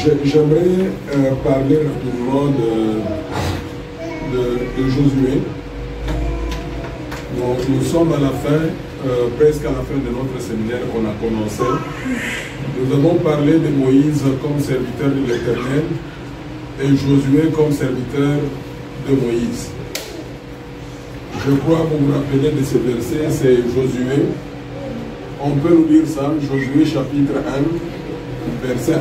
J'aimerais parler rapidement de Josué. Donc, nous sommes à la fin, presque à la fin de notre séminaire qu'on a commencé. Nous avons parlé de Moïse comme serviteur de l'Éternel et Josué comme serviteur de Moïse. Je crois que vous vous rappelez de ce verset, c'est Josué. On peut nous lire ça, Josué chapitre 1, verset 1.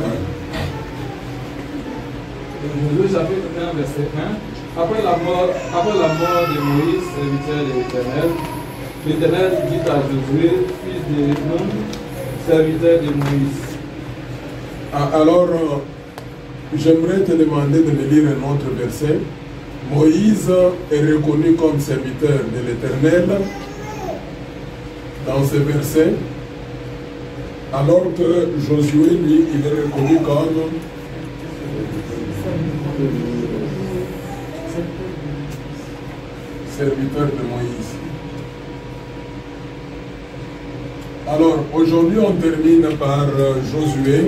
Josué chapitre 1, verset 1. Après la mort de Moïse, serviteur de l'Éternel, l'Éternel dit à Josué, fils de Nun, serviteur de Moïse. Alors, j'aimerais te demander de me lire un autre verset. Moïse est reconnu comme serviteur de l'Éternel dans ce verset, alors que Josué, lui, il est reconnu comme serviteur de Moïse. Alors, aujourd'hui, on termine par Josué.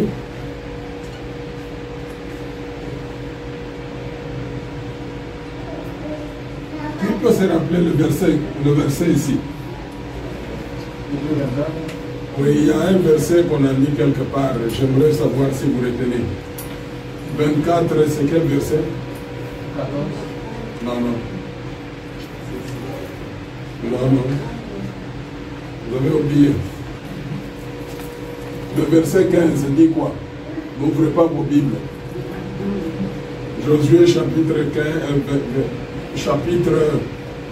Qui peut se rappeler le verset ici? Oui, il y a un verset qu'on a mis quelque part. J'aimerais savoir si vous retenez. 24, c'est quel verset? 14. Non. Vous avez oublié. Le verset 15 dit quoi? N'ouvrez pas vos Bibles. Josué chapitre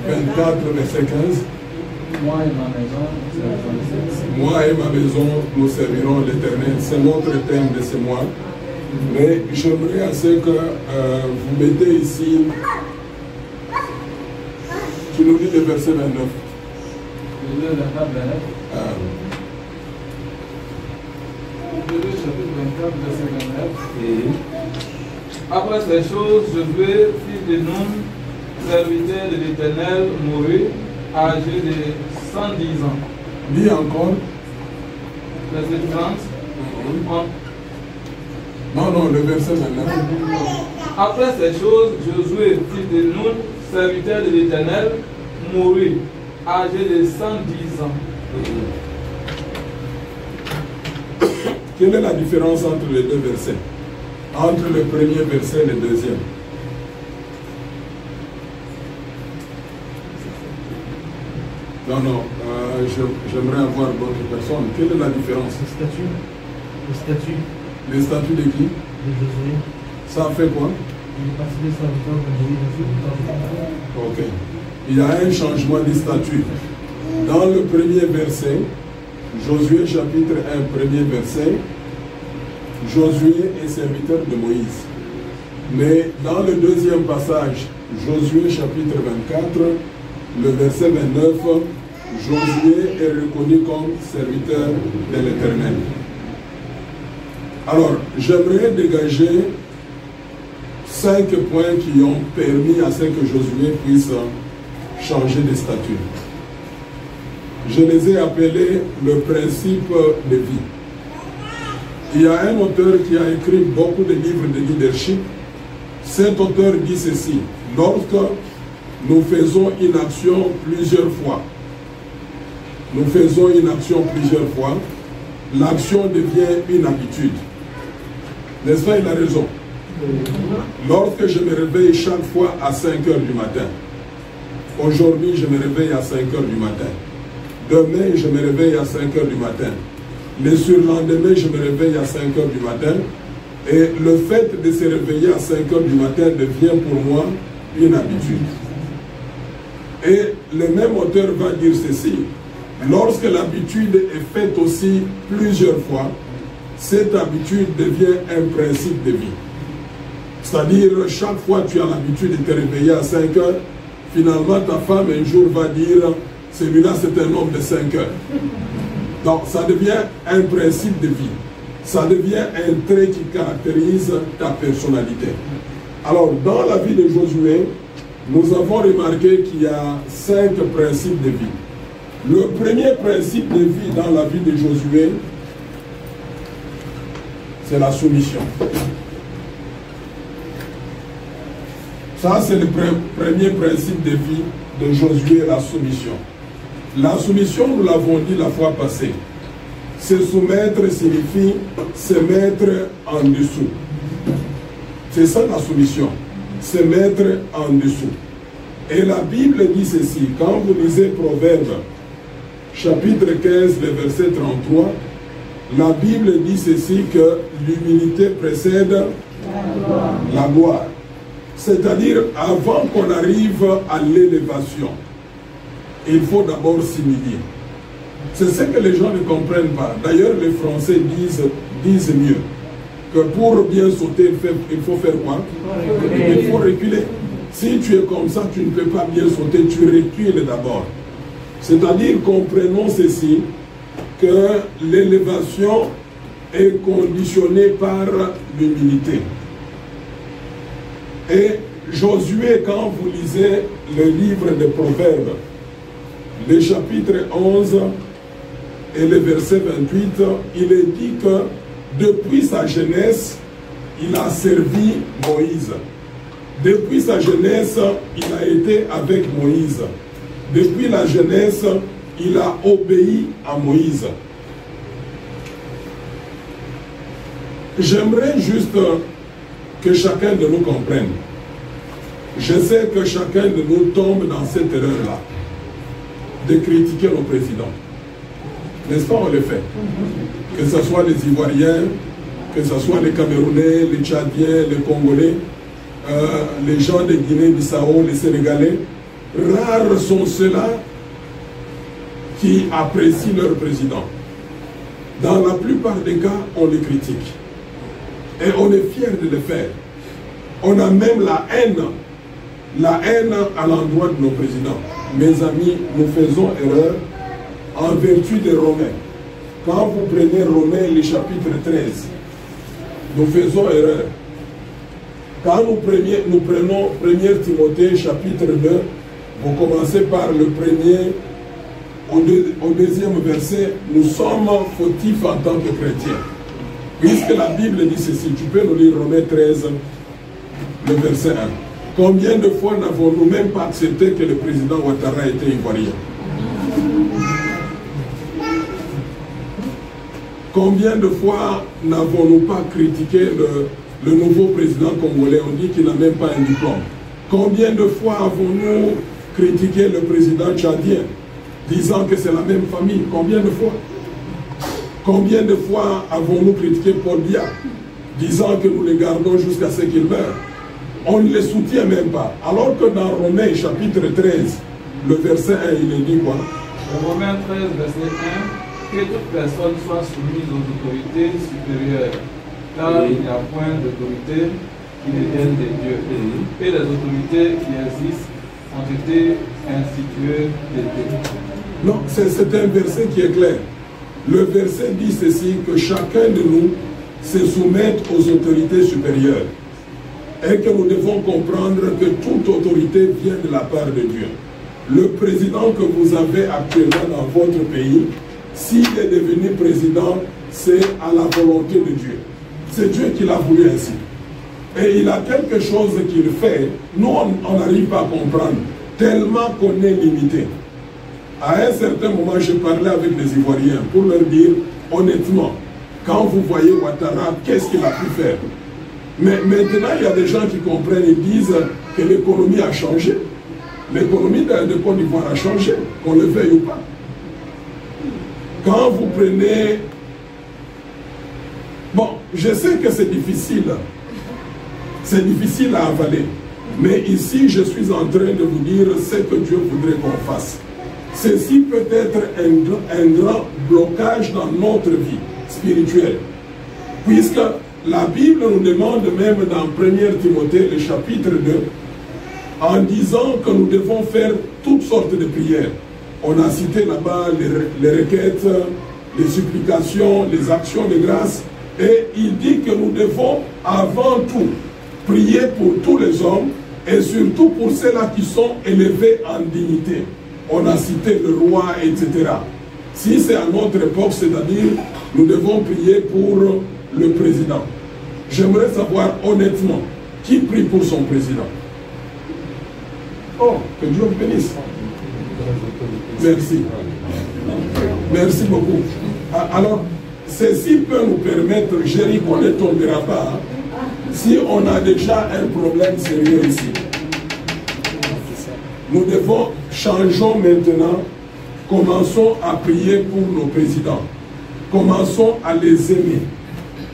24, verset 15. Moi et ma maison, nous servirons l'Éternel. C'est notre thème de ce mois. Mais j'aimerais assez que vous mettez ici, tu nous lis le verset 29. Le 24, 29. Josué chapitre 24, verset 29. Après ces choses, Josué, fils de Nun, serviteur de l'Éternel, mourut, âgé de 110 ans. Dis encore. Verset 30. Non, le verset 29. Après ces choses, Josué, fils de Nun, serviteur de l'Éternel, mourut, âgé de 110 ans. Quelle est la différence entre les deux versets? Entre le premier verset et le deuxième? Non, j'aimerais avoir d'autres personnes. Quelle est la différence? Le statut. Les statuts de qui? De Josué. Ça fait quoi? Il est passé des serviteurs de Moïse. Ok. Il y a un changement de statut. Dans le premier verset, Josué chapitre 1, premier verset, Josué est serviteur de Moïse. Mais dans le deuxième passage, Josué chapitre 24, le verset 29, Josué est reconnu comme serviteur de l'Éternel. Alors, j'aimerais dégager 5 points qui ont permis à ce que Josué puisse changer de statut. Je les ai appelés le principe de vie. Il y a un auteur qui a écrit beaucoup de livres de leadership. Cet auteur dit ceci: lorsque nous faisons une action plusieurs fois, l'action devient une habitude. N'est-ce pas, il a raison? Lorsque je me réveille chaque fois à 5 heures du matin, aujourd'hui je me réveille à 5 heures du matin, demain je me réveille à 5 heures du matin, le surlendemain je me réveille à 5 heures du matin, et le fait de se réveiller à 5 heures du matin devient pour moi une habitude. Et le même auteur va dire ceci: lorsque l'habitude est faite aussi plusieurs fois, cette habitude devient un principe de vie. C'est-à-dire, chaque fois que tu as l'habitude de te réveiller à 5 heures, finalement ta femme un jour va dire, celui-là c'est un homme de 5 heures. Donc ça devient un principe de vie. Ça devient un trait qui caractérise ta personnalité. Alors, dans la vie de Josué, nous avons remarqué qu'il y a 5 principes de vie. Le premier principe de vie dans la vie de Josué, c'est la soumission. Ça, c'est le premier principe de vie de Josué, la soumission. La soumission, nous l'avons dit la fois passée. Se soumettre signifie se mettre en dessous. C'est ça la soumission. Se mettre en dessous. Et la Bible dit ceci. Quand vous lisez Proverbes, chapitre 15, le verset 33, la Bible dit ceci, que l'humilité précède la gloire. C'est-à-dire, avant qu'on arrive à l'élévation, il faut d'abord s'humilier. C'est ce que les gens ne comprennent pas. D'ailleurs, les Français disent mieux que pour bien sauter, il faut faire quoi? Il faut reculer. Si tu es comme ça, tu ne peux pas bien sauter, tu recules d'abord. C'est-à-dire, comprenons ceci, que l'élévation est conditionnée par l'humilité. Et Josué, quand vous lisez le livre des Proverbes, le chapitre 11 et le verset 28, il est dit que depuis sa jeunesse, il a servi Moïse. Depuis sa jeunesse, il a été avec Moïse. Depuis la jeunesse, il a obéi à Moïse. J'aimerais juste que chacun de nous comprenne. Je sais que chacun de nous tombe dans cette erreur-là, de critiquer nos présidents. N'est-ce pas, on le fait? Que ce soit les Ivoiriens, que ce soit les Camerounais, les Tchadiens, les Congolais, les gens de Guinée-Bissau, les Sénégalais, rares sont ceux-là qui apprécient leur président. Dans la plupart des cas, on les critique. Et on est fiers de le faire. On a même la haine à l'endroit de nos présidents. Mes amis, nous faisons erreur en vertu des Romains. Quand vous prenez Romains, le chapitre 13, nous faisons erreur. Quand nous prenons 1 Timothée, chapitre 2, vous commencez par le premier au deuxième verset, nous sommes fautifs en tant que chrétiens. Puisque la Bible dit ceci, tu peux nous lire Romains 13, le verset 1. Combien de fois n'avons-nous même pas accepté que le président Ouattara était ivoirien? Combien de fois n'avons-nous pas critiqué le nouveau président congolais? On dit qu'il n'a même pas un diplôme. Combien de fois avons-nous critiqué le président tchadien, disant que c'est la même famille? Combien de fois? Combien de fois avons-nous critiqué Paul Biya, disant que nous les gardons jusqu'à ce qu'il meure? On ne les soutient même pas. Alors que dans Romains chapitre 13, le verset 1, il est dit quoi? Romains 13, verset 1, que toute personne soit soumise aux autorités supérieures, car il n'y a point d'autorité qui ne vienne de Dieu. Et les autorités qui existent ont été instituées de Dieu. Non, c'est un verset qui est clair. Le verset dit ceci, que chacun de nous se soumette aux autorités supérieures. Et que nous devons comprendre que toute autorité vient de la part de Dieu. Le président que vous avez actuellement dans votre pays, s'il est devenu président, c'est à la volonté de Dieu. C'est Dieu qui l'a voulu ainsi. Et il a quelque chose qu'il fait, nous on n'arrive pas à comprendre, tellement qu'on est limité. À un certain moment, je parlais avec des Ivoiriens pour leur dire, honnêtement, quand vous voyez Ouattara, qu'est-ce qu'il a pu faire? Mais maintenant, il y a des gens qui comprennent et disent que l'économie a changé. L'économie de Côte d'Ivoire a changé, qu'on le veuille ou pas. Quand vous prenez... Bon, je sais que c'est difficile. C'est difficile à avaler. Mais ici, je suis en train de vous dire ce que Dieu voudrait qu'on fasse. Ceci peut être un grand blocage dans notre vie spirituelle. Puisque la Bible nous demande même dans 1 Timothée, le chapitre 2, en disant que nous devons faire toutes sortes de prières. On a cité là-bas les requêtes, les supplications, les actions de grâce. Et il dit que nous devons avant tout prier pour tous les hommes et surtout pour ceux-là qui sont élevés en dignité. On a cité le roi, etc. Si c'est à notre époque, c'est-à-dire nous devons prier pour le président. J'aimerais savoir honnêtement, qui prie pour son président? Oh, que Dieu vous bénisse. Merci. Merci beaucoup. Alors, ceci peut nous permettre, Jéricho ne tombera pas, hein, si on a déjà un problème sérieux ici. Nous devons, changeons maintenant, commençons à prier pour nos présidents. Commençons à les aimer.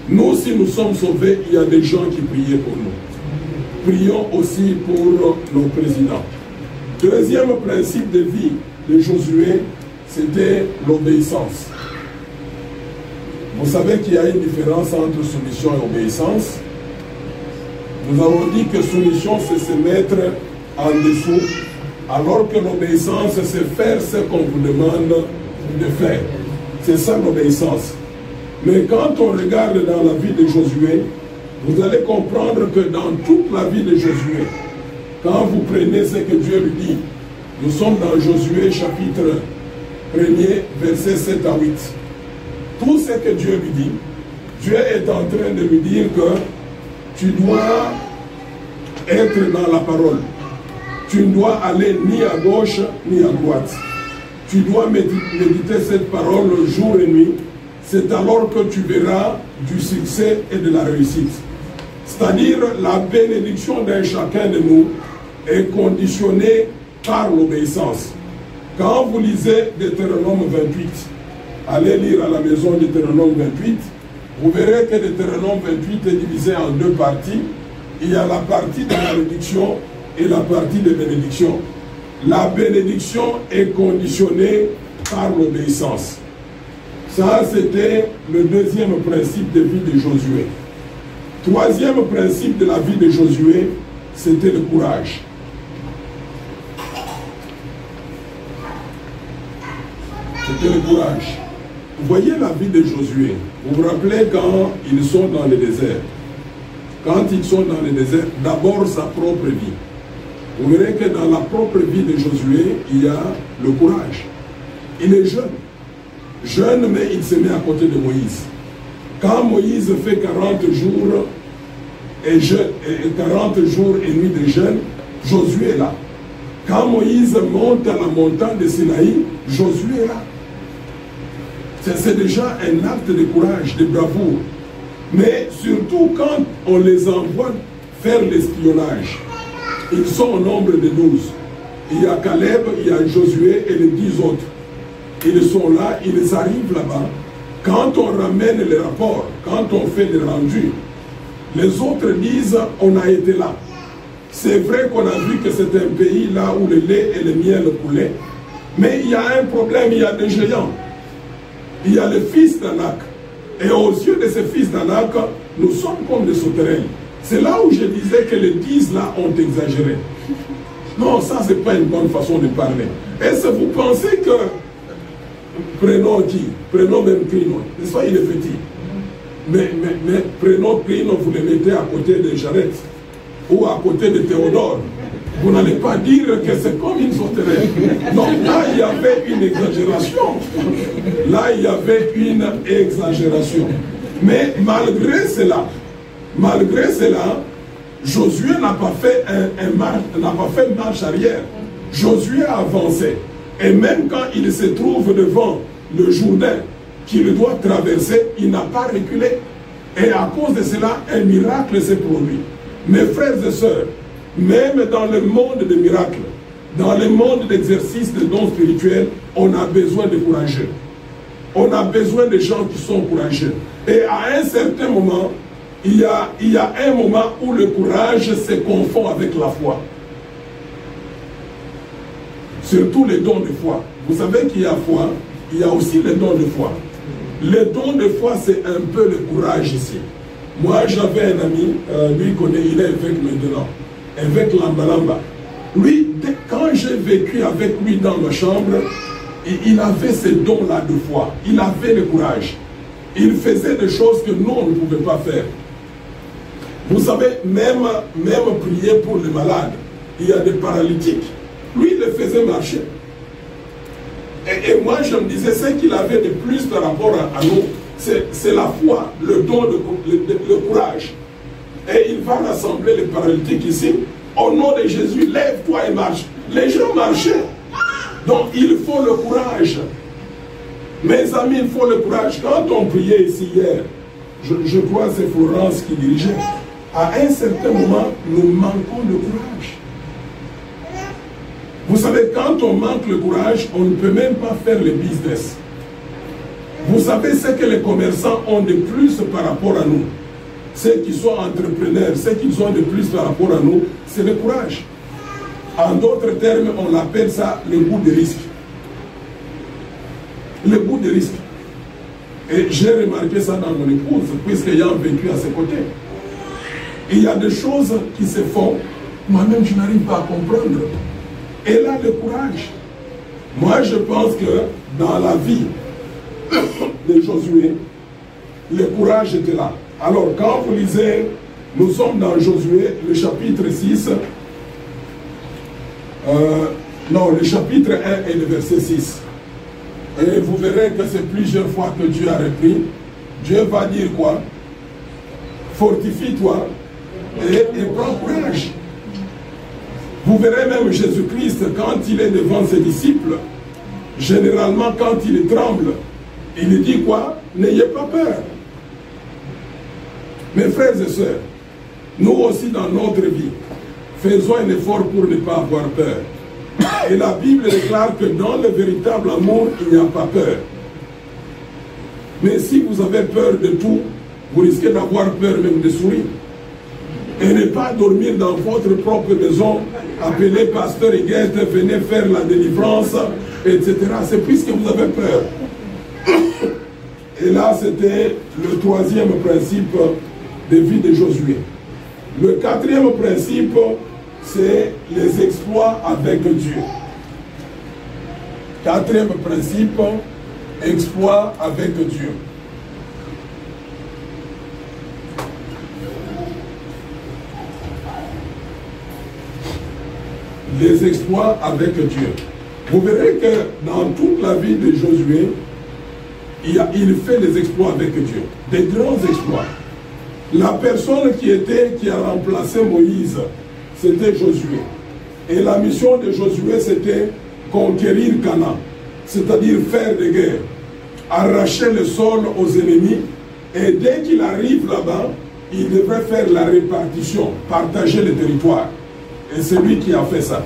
Nous, si nous sommes sauvés, il y a des gens qui priaient pour nous. Prions aussi pour nos présidents. Deuxième principe de vie de Josué, c'était l'obéissance. Vous savez qu'il y a une différence entre soumission et obéissance. Nous avons dit que soumission, c'est se mettre en dessous, alors que l'obéissance, c'est faire ce qu'on vous demande de faire. C'est ça l'obéissance. Mais quand on regarde dans la vie de Josué, vous allez comprendre que dans toute la vie de Josué, quand vous prenez ce que Dieu lui dit, nous sommes dans Josué chapitre 1er, versets 7 à 8. Tout ce que Dieu lui dit, Dieu est en train de lui dire que tu dois être dans la parole. Tu ne dois aller ni à gauche ni à droite. Tu dois méditer cette parole jour et nuit. C'est alors que tu verras du succès et de la réussite. C'est-à-dire la bénédiction d'un chacun de nous est conditionnée par l'obéissance. Quand vous lisez Deutéronome 28, allez lire à la maison Deutéronome 28, vous verrez que Deutéronome 28 est divisé en deux parties. Il y a la partie de malédiction et la partie de bénédiction. La bénédiction est conditionnée par l'obéissance. Ça, c'était le deuxième principe de vie de Josué. Troisième principe de la vie de Josué, c'était le courage. C'était le courage. Vous voyez la vie de Josué. Vous vous rappelez quand ils sont dans le désert. Quand ils sont dans le désert, d'abord sa propre vie. Vous verrez que dans la propre vie de Josué, il y a le courage. Il est jeune. Jeune, mais il se met à côté de Moïse. Quand Moïse fait 40 jours et 40 jours et nuits de jeûne, Josué est là. Quand Moïse monte à la montagne de Sinaï, Josué est là. C'est déjà un acte de courage, de bravoure. Mais surtout quand on les envoie faire l'espionnage, ils sont au nombre de 12. Il y a Caleb, il y a Josué et les 10 autres. Ils sont là, ils arrivent là-bas. Quand on ramène les rapports, quand on fait les rendus, les autres disent on a été là. C'est vrai qu'on a vu que c'est un pays là où le lait et le miel coulaient. Mais il y a un problème, il y a des géants. Il y a le fils d'Anak. Et aux yeux de ce fils d'Anak, nous sommes comme des sauterelles. C'est là où je disais que les 10 là ont exagéré. Non, ça c'est pas une bonne façon de parler. Est-ce que vous pensez que prenons qui? Prenons même Crino. N'est-ce pas, il est petit. Mais prenons Crino, vous le mettez à côté de Jarret ou à côté de Théodore. Vous n'allez pas dire que c'est comme une sauterelle. Non, là il y avait une exagération. Là il y avait une exagération. Mais malgré cela, Josué n'a pas fait marche arrière. Josué a avancé. Et même quand il se trouve devant le Jourdain qu'il doit traverser, il n'a pas reculé. Et à cause de cela, un miracle s'est produit. Mes frères et sœurs, même dans le monde des miracles, dans le monde d'exercice de dons spirituels, on a besoin de courageux. On a besoin de gens qui sont courageux. Et à un certain moment, il y a un moment où le courage se confond avec la foi. Surtout les dons de foi. Vous savez qu'il y a foi, il y a aussi les dons de foi. Les dons de foi, c'est un peu le courage ici. Moi, j'avais un ami, lui connaît, il est évêque maintenant, évêque Lambalamba. Lui, quand j'ai vécu avec lui dans ma chambre, il avait ces dons-là de foi. Il avait le courage. Il faisait des choses que nous, on ne pouvait pas faire. Vous savez, même prier pour les malades, il y a des paralytiques. Lui, il les faisait marcher. Et moi, je me disais, ce qu'il avait de plus par rapport à nous, c'est la foi, le don, le courage. Et il va rassembler les paralytiques ici. Au nom de Jésus, lève-toi et marche. Les gens marchaient. Donc il faut le courage. Mes amis, il faut le courage. Quand on priait ici hier, je crois que c'est Florence qui dirigeait, à un certain moment, nous manquons de courage. Vous savez, quand on manque le courage, on ne peut même pas faire le business. Vous savez ce que les commerçants ont de plus par rapport à nous. Ceux qui sont entrepreneurs, ceux qui ont de plus par rapport à nous, c'est le courage. En d'autres termes, on appelle ça le goût de risque. Le goût de risque. Et j'ai remarqué ça dans mon épouse, puisqu'ayant vécu à ses côtés. Il y a des choses qui se font, moi-même je n'arrive pas à comprendre. Elle a le courage. Moi je pense que dans la vie de Josué, le courage était là. Alors quand vous lisez, nous sommes dans Josué, le chapitre 6, le chapitre 1 et le verset 6. Et vous verrez que c'est plusieurs fois que Dieu a repris. Dieu va dire quoi? Fortifie-toi et prends courage. Vous verrez même Jésus-Christ, quand il est devant ses disciples, généralement quand il tremble, il dit quoi? N'ayez pas peur. Mes frères et sœurs, nous aussi dans notre vie, faisons un effort pour ne pas avoir peur. Et la Bible déclare que dans le véritable amour, il n'y a pas peur. Mais si vous avez peur de tout, vous risquez d'avoir peur même de sourire. Et ne pas dormir dans votre propre maison, appeler pasteur et guette, venez faire la délivrance, etc. C'est puisque vous avez peur. Et là, c'était le troisième principe de vie de Josué. Le quatrième principe, c'est les exploits avec Dieu. Quatrième principe, exploits avec Dieu. Les exploits avec Dieu. Vous verrez que dans toute la vie de Josué, il fait des exploits avec Dieu. Des grands exploits. La personne qui a remplacé Moïse, c'était Josué. Et la mission de Josué, c'était conquérir Canaan. C'est-à-dire faire des guerres. Arracher le sol aux ennemis. Et dès qu'il arrive là-bas, il devrait faire la répartition, partager le territoire. Et c'est lui qui a fait ça.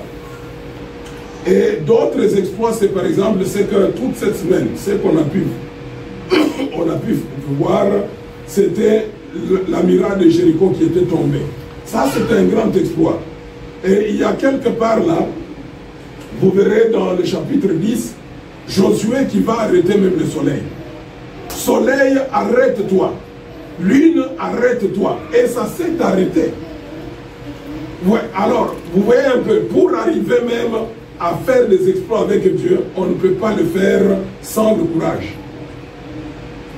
Et d'autres exploits, c'est par exemple, c'est que toute cette semaine, ce qu'on a pu voir, c'était l'amiral de Jéricho qui était tombé. Ça, c'est un grand exploit. Et il y a quelque part là, vous verrez dans le chapitre 10, Josué qui va arrêter même le soleil. Soleil, arrête-toi. Lune, arrête-toi. Et ça s'est arrêté. Ouais, alors, vous voyez un peu, pour arriver même à faire des exploits avec Dieu, on ne peut pas le faire sans le courage.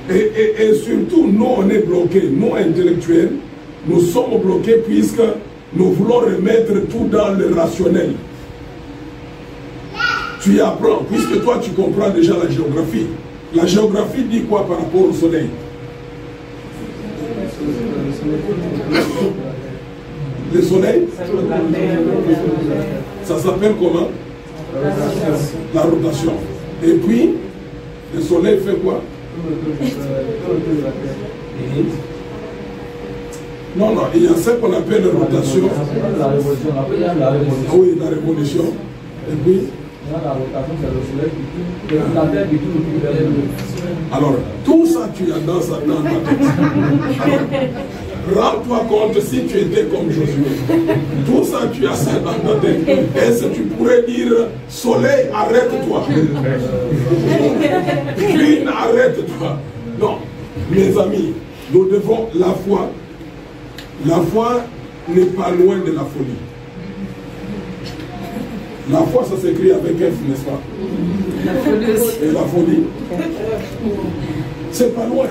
Et surtout, nous, on est bloqués, nous, intellectuels, nous sommes bloqués puisque nous voulons remettre tout dans le rationnel. Tu y apprends, puisque toi, tu comprends déjà la géographie. La géographie dit quoi par rapport au soleil? Le soleil, ça s'appelle comment? La rotation. Et puis, le soleil fait quoi? Non, il y a ce qu'on appelle la rotation. Oui, la révolution. Et puis, alors, tout ça, tu as dans ta tête. Rends-toi compte si tu étais comme Josué. Tout ça, tu as ça dans ta tête. Est-ce que tu pourrais dire, soleil, arrête-toi. Lune, arrête-toi. Non, mes amis, nous devons la foi. La foi n'est pas loin de la folie. La foi, ça s'écrit avec F, n'est-ce pas? Et la folie, c'est pas loin.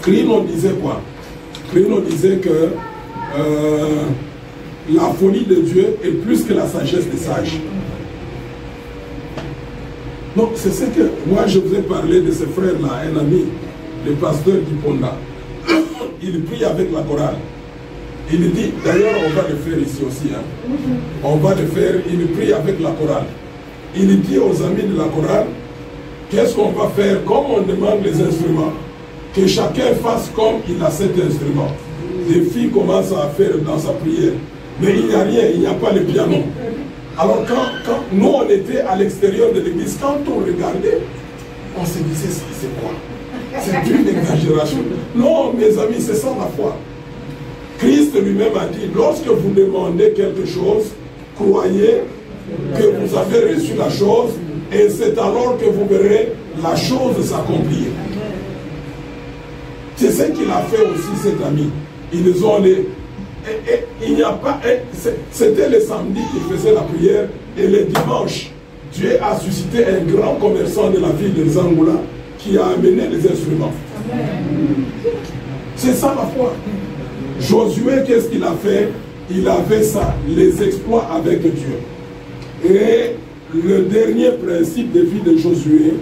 Crino disait quoi? Crino disait que la folie de Dieu est plus que la sagesse des sages. Donc, c'est ce que moi je vous ai parlé de ce frère-là, un ami, le pasteur Kiponda. Il prie avec la chorale. Il dit, d'ailleurs on va le faire ici aussi, hein. On va le faire, il prie avec la chorale. Il dit aux amis de la chorale, qu'est-ce qu'on va faire? Comme on demande les instruments, que chacun fasse comme il a cet instrument. Les filles commencent à faire dans sa prière. Mais il n'y a rien, il n'y a pas le piano. Alors quand nous on était à l'extérieur de l'église, quand on regardait, on se disait, ça c'est quoi? C'est une exagération. Non mes amis, c'est ça la foi. Christ lui-même a dit, lorsque vous demandez quelque chose, croyez que vous avez reçu la chose, et c'est alors que vous verrez la chose s'accomplir. C'est ce qu'il a fait aussi, cet ami. Ils ont les... il n'y a pas... C'était le samedi qu'il faisait la prière, et le dimanche, Dieu a suscité un grand commerçant de la ville de Zangoula qui a amené les instruments. C'est ça la foi. Josué, qu'est-ce qu'il a fait? Il a fait ça, les exploits avec Dieu. Et le dernier principe de vie de Josué,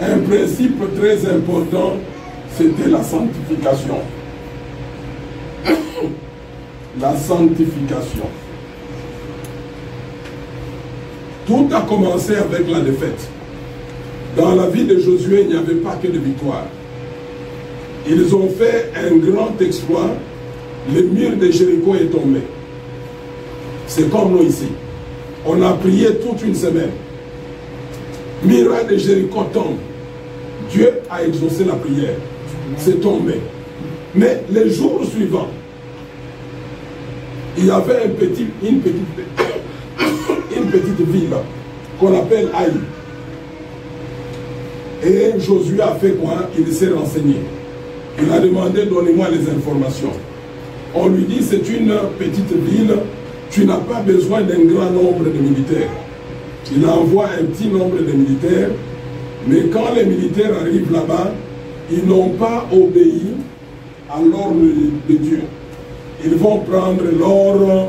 un principe très important, c'était la sanctification. La sanctification. Tout a commencé avec la défaite. Dans la vie de Josué, il n'y avait pas que de victoire. Ils ont fait un grand exploit. Le mur de Jéricho est tombé. C'est comme nous ici. On a prié toute une semaine. Miracle de Jéricho tombe. Dieu a exaucé la prière. C'est tombé. Mais les jours suivants, il y avait une petite ville qu'on appelle Haï. Et Josué a fait quoi? Il s'est renseigné. Il a demandé, donnez-moi les informations. On lui dit, c'est une petite ville, tu n'as pas besoin d'un grand nombre de militaires. Il envoie un petit nombre de militaires, mais quand les militaires arrivent là-bas, ils n'ont pas obéi à l'ordre de Dieu. Ils vont prendre l'or,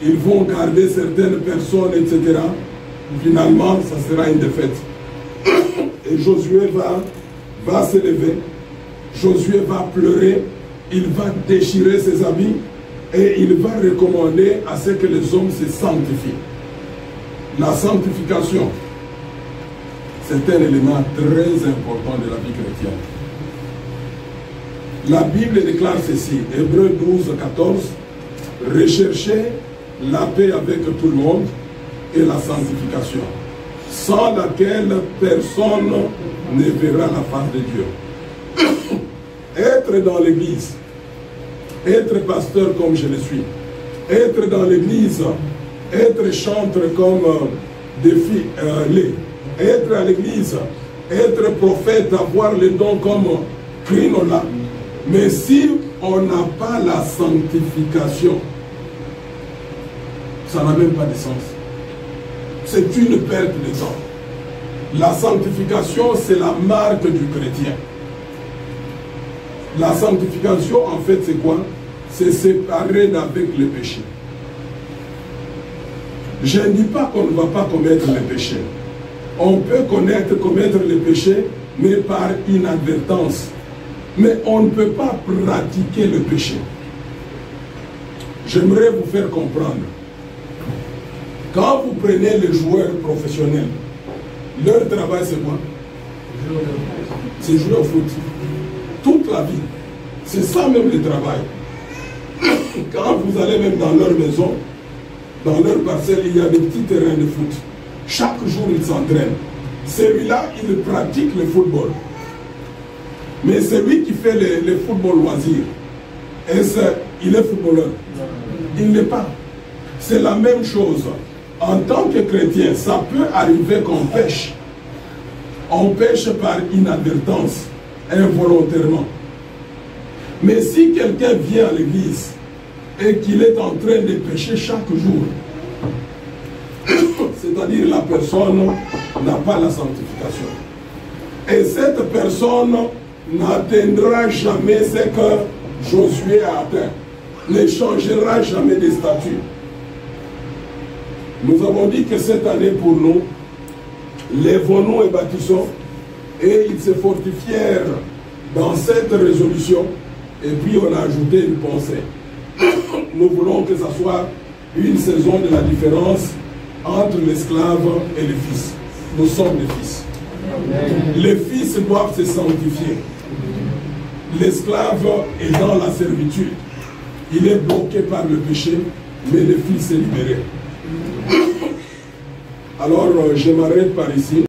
ils vont garder certaines personnes, etc. Finalement, ça sera une défaite. Et Josué va se lever, Josué va pleurer, il va déchirer ses habits et il va recommander à ce que les hommes se sanctifient. La sanctification, c'est un élément très important de la vie chrétienne. La Bible déclare ceci, Hébreux 12, 14, recherchez la paix avec tout le monde et la sanctification, sans laquelle personne ne verra la face de Dieu. Être dans l'église, être pasteur comme je le suis, être dans l'église, être chanteur comme des filles, être à l'église, être prophète, avoir les dons comme Krinola. Mais si on n'a pas la sanctification, ça n'a même pas de sens. C'est une perte de temps. La sanctification, c'est la marque du chrétien. La sanctification, en fait, c'est quoi? C'est séparer d'avec le péché. Je ne dis pas qu'on ne va pas commettre le péché. On peut commettre le péché, mais par inadvertance. Mais on ne peut pas pratiquer le péché. J'aimerais vous faire comprendre. Quand vous prenez les joueurs professionnels, leur travail c'est quoi? C'est jouer au foot. Toute la vie. C'est ça même le travail. Quand vous allez même dans leur maison, dans leur parcelle, il y a des petits terrains de foot. Chaque jour, ils s'entraînent. Celui-là, il pratique le football. Mais celui qui fait le football loisir, il est footballeur? Il n'est pas. C'est la même chose. En tant que chrétien, ça peut arriver qu'on pêche. On pêche par inadvertance, involontairement. Mais si quelqu'un vient à l'église et qu'il est en train de pécher chaque jour, c'est-à-dire la personne n'a pas la sanctification. Et cette personne n'atteindra jamais ce que Josué a atteint, ne changera jamais de statut. Nous avons dit que cette année pour nous, lèvons-nous et bâtissons, et ils se fortifièrent dans cette résolution, et puis on a ajouté une pensée. nous voulons que ce soit une saison de la différence entre l'esclave et le fils. Nous sommes des fils. Les fils doivent se sanctifier. L'esclave est dans la servitude. Il est bloqué par le péché, mais le fils est libéré. Alors, je m'arrête par ici.